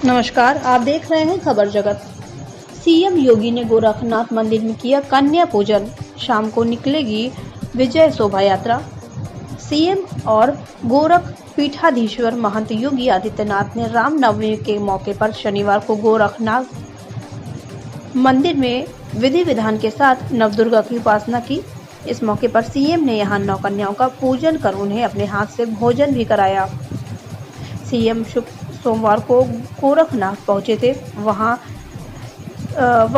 नमस्कार, आप देख रहे हैं खबर जगत। सीएम योगी ने गोरखनाथ मंदिर में किया कन्या पूजन। शाम को निकलेगी विजय शोभा यात्रा। सीएम और गोरख पीठाधीश्वर महंत योगी आदित्यनाथ ने रामनवमी के मौके पर शनिवार को गोरखनाथ मंदिर में विधि विधान के साथ नवदुर्गा की उपासना की। इस मौके पर सीएम ने यहां 9 कन्याओं का पूजन कर उन्हें अपने हाथ से भोजन भी कराया। सीएम सोमवार को गोरखनाथ पहुंचे थे। वह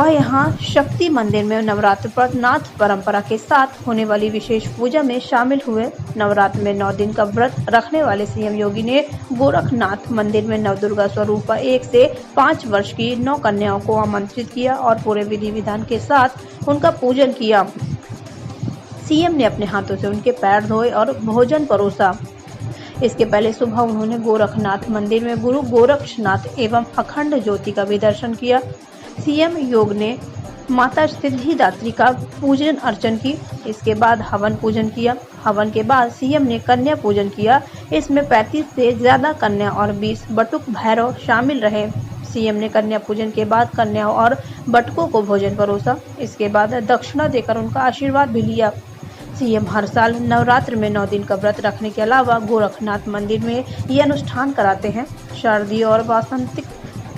यहाँ शक्ति मंदिर में नवरात्र पर नाथ परंपरा के साथ होने वाली विशेष पूजा में शामिल हुए। नवरात्र में 9 दिन का व्रत रखने वाले सीएम योगी ने गोरखनाथ मंदिर में नवदुर्गा स्वरूप 1 से 5 वर्ष की 9 कन्याओं को आमंत्रित किया और पूरे विधि विधान के साथ उनका पूजन किया। सीएम ने अपने हाथों से उनके पैर धोए और भोजन परोसा। इसके पहले सुबह उन्होंने गोरखनाथ मंदिर में गुरु गोरक्षनाथ एवं अखंड ज्योति का भी दर्शन किया। सीएम योग ने माता सिद्धिदात्री का पूजन अर्चन की। इसके बाद हवन पूजन किया। हवन के बाद सीएम ने कन्या पूजन किया। इसमें 35 से ज्यादा कन्या और 20 बटुक भैरव शामिल रहे। सीएम ने कन्या पूजन के बाद कन्याओं और बटुकों को भोजन परोसा। इसके बाद दक्षिणा देकर उनका आशीर्वाद भी लिया। सीएम हर साल नवरात्र में 9 दिन का व्रत रखने के अलावा गोरखनाथ मंदिर में ये अनुष्ठान कराते हैं। शारदीय और वासंतिक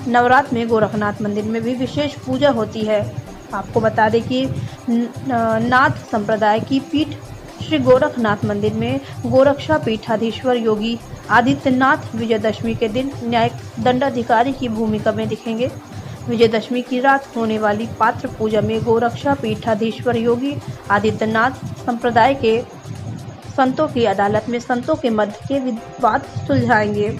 नवरात्र में गोरखनाथ मंदिर में भी विशेष पूजा होती है। आपको बता दें कि नाथ संप्रदाय की पीठ श्री गोरखनाथ मंदिर में गोरक्षा पीठाधीश्वर योगी आदित्यनाथ विजयदशमी के दिन न्यायिक दंडाधिकारी की भूमिका में दिखेंगे। विजयदशमी की रात होने वाली पात्र पूजा में गोरक्षा पीठाधीश्वर योगी आदित्यनाथ संप्रदाय के संतों की अदालत में संतों के मध्य के विवाद सुलझाएंगे।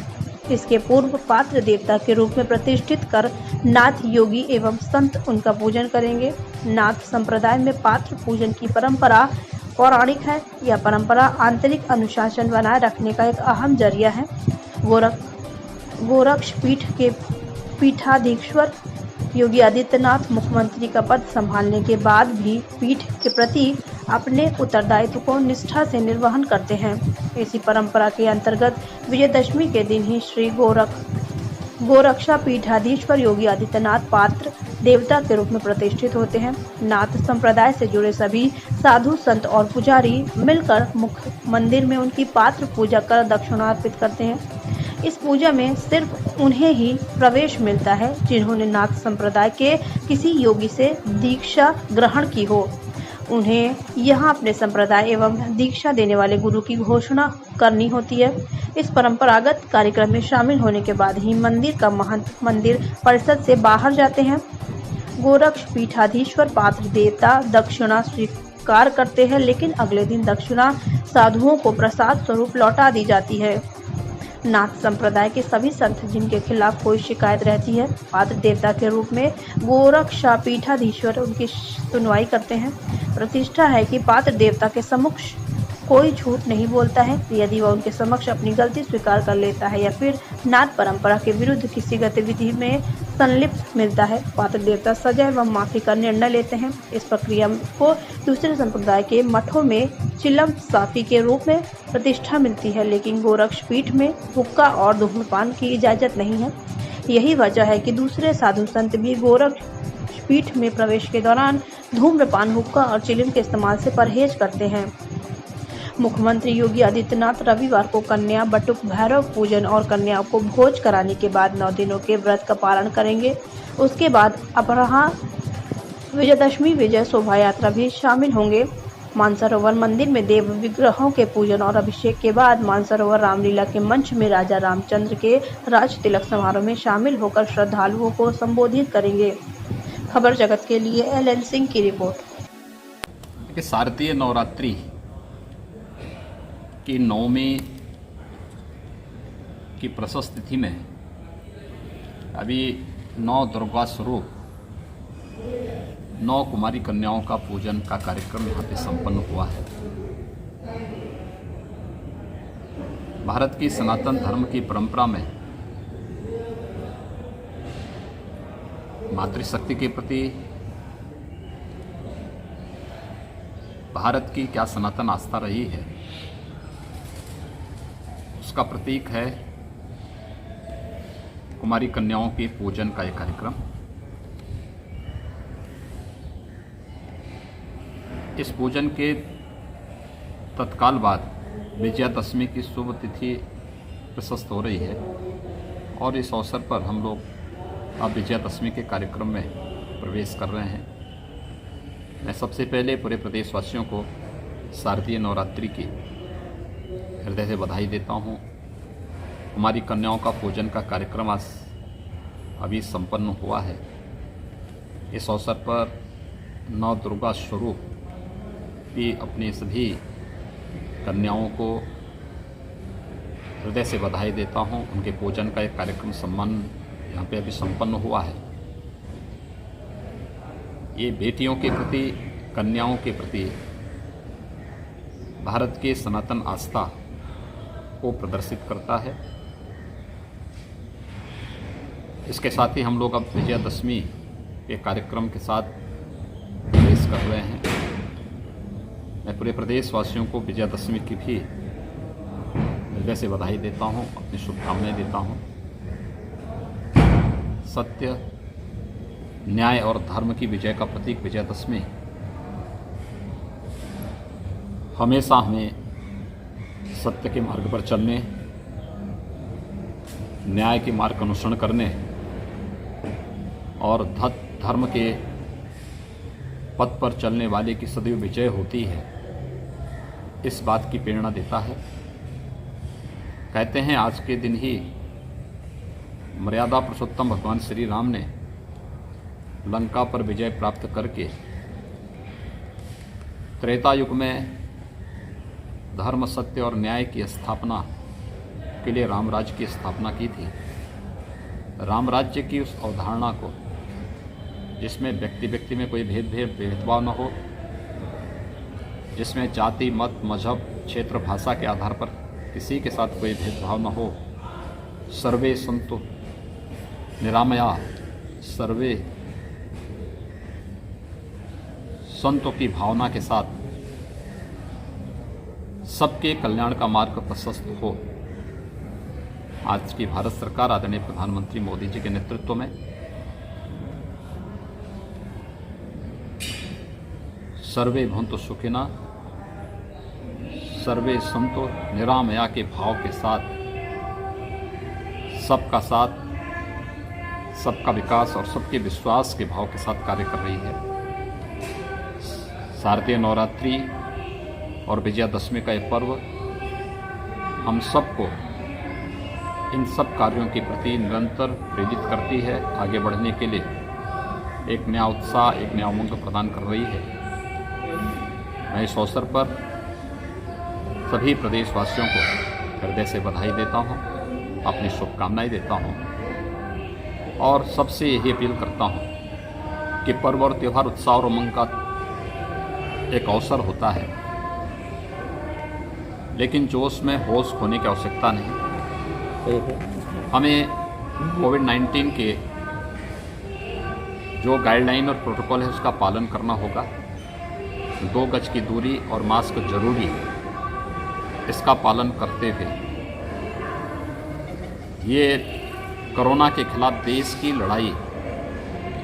इसके पूर्व पात्र देवता के रूप में प्रतिष्ठित कर नाथ योगी एवं संत उनका पूजन करेंगे। नाथ संप्रदाय में पात्र पूजन की परंपरा पौराणिक है। यह परंपरा आंतरिक अनुशासन बनाए रखने का एक अहम जरिया है। गोरक्ष पीठ के पीठाधीश्वर योगी आदित्यनाथ मुख्यमंत्री का पद संभालने के बाद भी पीठ के प्रति अपने उत्तरदायित्व को निष्ठा से निर्वहन करते हैं। इसी परंपरा के अंतर्गत विजयदशमी के दिन ही श्री गोरक्षा पीठाधीश्वर योगी आदित्यनाथ पात्र देवता के रूप में प्रतिष्ठित होते हैं। नाथ संप्रदाय से जुड़े सभी साधु संत और पुजारी मिलकर मुख्य मंदिर में उनकी पात्र पूजा कर दक्षिणा अर्पित करते हैं। इस पूजा में सिर्फ उन्हें ही प्रवेश मिलता है जिन्होंने नाथ संप्रदाय के किसी योगी से दीक्षा ग्रहण की हो। उन्हें यहाँ अपने संप्रदाय एवं दीक्षा देने वाले गुरु की घोषणा करनी होती है। इस परंपरागत कार्यक्रम में शामिल होने के बाद ही मंदिर का महंत मंदिर परिसर से बाहर जाते हैं। गोरक्ष पीठाधीश्वर पात्र देवता दक्षिणा स्वीकार करते हैं, लेकिन अगले दिन दक्षिणा साधुओं को प्रसाद स्वरूप लौटा दी जाती है। नाथ संप्रदाय के सभी संत जिनके खिलाफ कोई शिकायत रहती है, पात्र देवता के रूप में गोरक्षा पीठाधीश्वर उनकी सुनवाई करते हैं। प्रतिष्ठा है कि पात्र देवता के समक्ष कोई झूठ नहीं बोलता है। यदि वह उनके समक्ष अपनी गलती स्वीकार कर लेता है या फिर नाथ परंपरा के विरुद्ध किसी गतिविधि में संलिप्त मिलता है, पात्र देवता सजा एवं माफी का निर्णय लेते हैं। इस प्रक्रिया को दूसरे संप्रदाय के मठों में चिलम साफी के रूप में प्रतिष्ठा मिलती है, लेकिन गोरक्ष पीठ में हुक्का और धूम्रपान की इजाजत नहीं है। यही वजह है कि दूसरे साधु संत भी गोरक्ष पीठ में प्रवेश के दौरान धूम्रपान, हुक्का और चिलम के इस्तेमाल से परहेज करते हैं। मुख्यमंत्री योगी आदित्यनाथ रविवार को कन्या बटुक भैरव पूजन और कन्याओं को भोज कराने के बाद 9 दिनों के व्रत का पालन करेंगे। उसके बाद अपराह्न विजयदशमी विजय शोभा यात्रा भी शामिल होंगे। मानसरोवर मंदिर में देव विग्रहों के पूजन और अभिषेक के बाद मानसरोवर रामलीला के मंच में राजा रामचंद्र के राज तिलक समारोह में शामिल होकर श्रद्धालुओं को संबोधित करेंगे। खबर जगत के लिए LN सिंह की रिपोर्ट। शारदीय नवरात्रि की 9वीं की प्रशस्त तिथि में अभी 9 दुर्गा स्वरूप 9 कुमारी कन्याओं का पूजन का कार्यक्रम यहाँ पे संपन्न हुआ है। भारत की सनातन धर्म की परंपरा में मातृशक्ति के प्रति भारत की क्या सनातन आस्था रही है, उसका प्रतीक है कुमारी कन्याओं के पूजन का एक कार्यक्रम। इस पूजन के तत्काल बाद विजयादशमी की शुभ तिथि प्रशस्त हो रही है और इस अवसर पर हम लोग अब विजयादशमी के कार्यक्रम में प्रवेश कर रहे हैं। मैं सबसे पहले पूरे प्रदेशवासियों को शारदीय नवरात्रि की हृदय से बधाई देता हूँ। हमारी कन्याओं का पूजन का कार्यक्रम आज अभी संपन्न हुआ है। इस अवसर पर नौ दुर्गा स्वरूप की अपनी सभी कन्याओं को हृदय से बधाई देता हूँ। उनके पूजन का एक कार्यक्रम सम्मान यहाँ पे अभी संपन्न हुआ है। ये बेटियों के प्रति, कन्याओं के प्रति भारत के सनातन आस्था को प्रदर्शित करता है। इसके साथ ही हम लोग अब विजयादशमी के कार्यक्रम के साथ प्रवेश कर रहे हैं। मैं पूरे प्रदेशवासियों को विजयादशमी की भी हृदय से बधाई देता हूं, अपनी शुभकामनाएं देता हूं। सत्य, न्याय और धर्म की विजय का प्रतीक विजयादशमी हमेशा हमें सत्य के मार्ग पर चलने, न्याय के मार्ग का अनुसरण करने और धर्म के पथ पर चलने वाले की सदैव विजय होती है, इस बात की प्रेरणा देता है। कहते हैं आज के दिन ही मर्यादा पुरुषोत्तम भगवान श्री राम ने लंका पर विजय प्राप्त करके त्रेता युग में धर्म, सत्य और न्याय की स्थापना के लिए राम राज्य की स्थापना की थी। राम राज्य की उस अवधारणा को, जिसमें व्यक्ति व्यक्ति में कोई भेदभाव न हो, जिसमें जाति, मत, मजहब, क्षेत्र, भाषा के आधार पर किसी के साथ कोई भेदभाव न हो, सर्वे संतो निरामया, सर्वे संतों की भावना के साथ सबके कल्याण का मार्ग प्रशस्त हो। आज की भारत सरकार आदरणीय प्रधानमंत्री मोदी जी के नेतृत्व में सर्वे भवन्तु सुखिनः, सर्वे संतो निरामया के भाव के साथ सबका साथ, सबका विकास और सबके विश्वास के भाव के साथ कार्य कर रही है। शारदीय नवरात्रि और विजयादशमी का ये पर्व हम सबको इन सब कार्यों के प्रति निरंतर प्रेरित करती है, आगे बढ़ने के लिए एक नया उत्साह, एक नया उमंग प्रदान कर रही है। मैं इस अवसर पर सभी प्रदेशवासियों को हृदय से बधाई देता हूं, अपनी शुभकामनाएं देता हूं और सबसे यही अपील करता हूं कि पर्व और त्यौहार उत्साह और उमंग का एक अवसर होता है, लेकिन जोश में होश खोने की आवश्यकता नहीं। हमें कोविड-19 के जो गाइडलाइन और प्रोटोकॉल है उसका पालन करना होगा। 2 गज की दूरी और मास्क जरूरी है, इसका पालन करते हुए ये कोरोना के खिलाफ देश की लड़ाई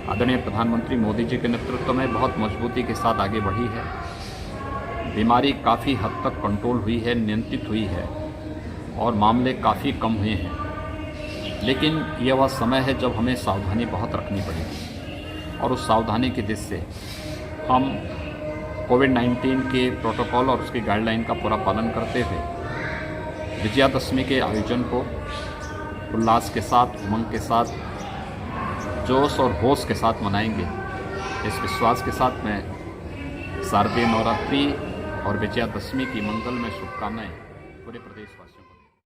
आदरणीय प्रधानमंत्री मोदी जी के नेतृत्व में बहुत मजबूती के साथ आगे बढ़ी है। बीमारी काफ़ी हद तक कंट्रोल हुई है, नियंत्रित हुई है और मामले काफ़ी कम हुए हैं। लेकिन यह वह समय है जब हमें सावधानी बहुत रखनी पड़ेगी और उस सावधानी की दृष्टि से हम कोविड-19 के प्रोटोकॉल और उसकी गाइडलाइन का पूरा पालन करते हुए विजयादशमी के आयोजन को उल्लास के साथ, उमंग के साथ, जोश और होश के साथ मनाएंगे। इस विश्वास के साथ मैं शारदीय नवरात्रि और विजयादशमी की मंगलमय शुभकामनाएं पूरे प्रदेशवासियों